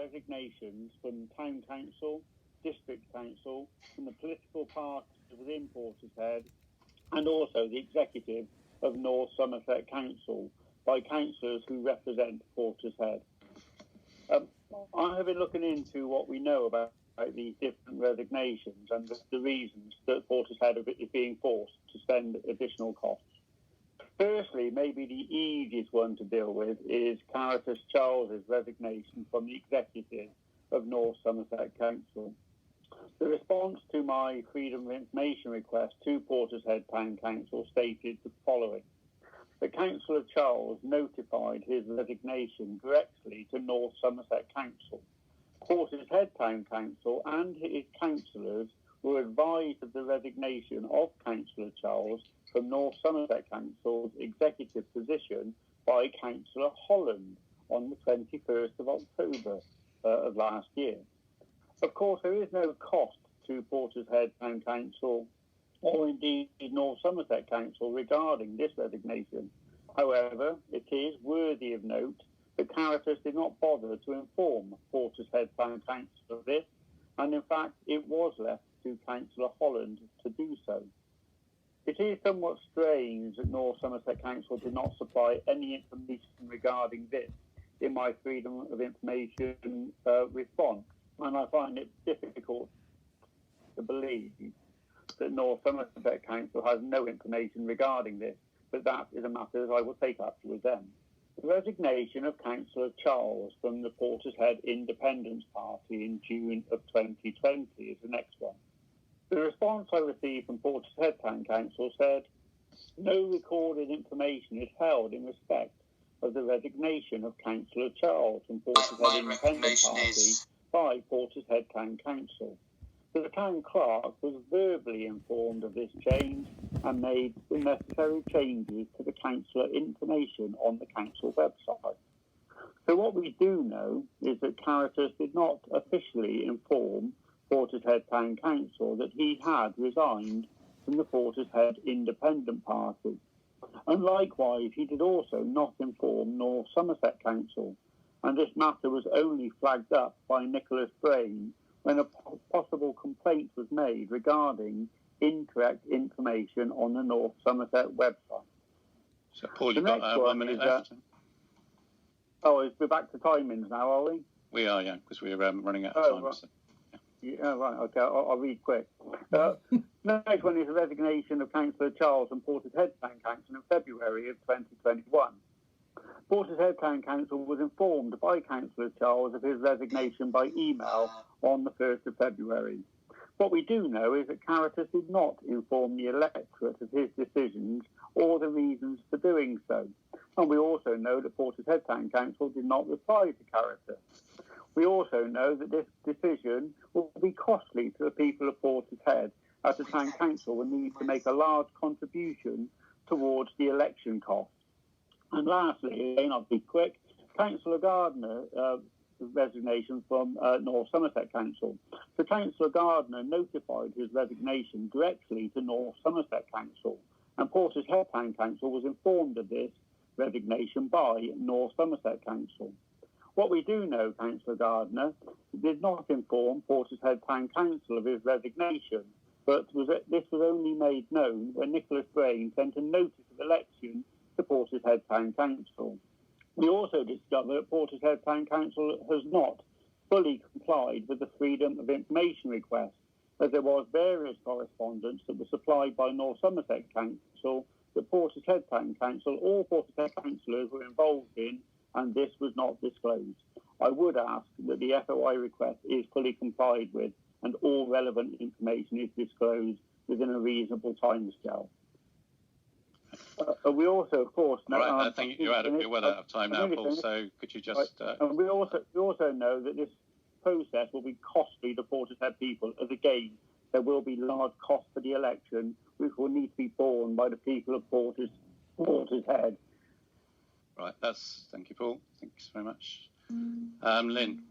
resignations from Town Council, District Council, from the political parties within Portishead, and also the executive of North Somerset Council by councillors who represent Portishead. I have been looking into what we know about these different resignations and the reasons that Portishead is being forced to spend additional costs. Firstly, maybe the easiest one to deal with is Caritas Charles' resignation from the executive of North Somerset Council. The response to my Freedom of Information request to Portishead Town Council stated the following: that Councillor Charles notified his resignation directly to North Somerset Council. Portishead Town Council and his councillors were advised of the resignation of Councillor Charles from North Somerset Council's executive position by Councillor Holland on the 21st of October of last year. Of course, there is no cost to Portishead Town Council or indeed North Somerset Council regarding this resignation. However, it is worthy of note that Caritas did not bother to inform Portishead Town Council of this, and in fact it was left to Councillor Holland to do so. It is somewhat strange that North Somerset Council did not supply any information regarding this in my Freedom of Information response, and I find it difficult to believe that North Somerset Council has no information regarding this, but that is a matter that I will take up with them. The resignation of Councillor Charles from the Portishead Independent Party in June of 2020 is the next one. The response I received from Portishead Town Council said, no recorded information is held in respect of the resignation of Councillor Charles from Portishead Independent Party by Portishead Town Council. The town clerk was verbally informed of this change and made the necessary changes to the councillor information on the council website. So what we do know is that Caritas did not officially inform Portishead Town Council that he had resigned from the Portishead Independent Party. And likewise, he did also not inform North Somerset Council, and this matter was only flagged up by Nicholas Brain when a possible complaint was made regarding incorrect information on the North Somerset website. So, Paul, you've got 1 minute left. We're back to timings now, are we? We are, yeah, because we're running out of time. Right. So, yeah, right, okay, I'll read quick. Next one is the resignation of Councillor Charles from Portishead Town Council in February of 2021. Portishead Town Council was informed by Councillor Charles of his resignation by email on the 1st of February. What we do know is that Caritas did not inform the electorate of his decisions or the reasons for doing so. And we also know that Portishead Town Council did not reply to Caritas. We also know that this decision will be costly to the people of Portishead, as the Town Council will need to make a large contribution towards the election costs. And lastly, again, I'll be quick, Councillor Gardner resignation from North Somerset Council. So Councillor Gardner notified his resignation directly to North Somerset Council, and Portishead Town Council was informed of this resignation by North Somerset Council. What we do know, Councillor Gardner did not inform Portishead Town Council of his resignation, but this was only made known when Nicholas Brain sent a notice of election to Portishead Town Council. We also discovered that Portishead Town Council has not fully complied with the Freedom of Information request, as there was various correspondence that was supplied by North Somerset Council that Portishead Town Council or Portishead councillors were involved in, and this was not disclosed. I would ask that the FOI request is fully complied with and all relevant information is disclosed within a reasonable timescale. We also, of course, know. Right, I think you're well out of time now, Paul. So could you just? And we also know that this process will be costly to Portishead people, as again there will be large costs for the election, which will need to be borne by the people of Portishead. Right, thank you, Paul. Thanks very much, Lynn.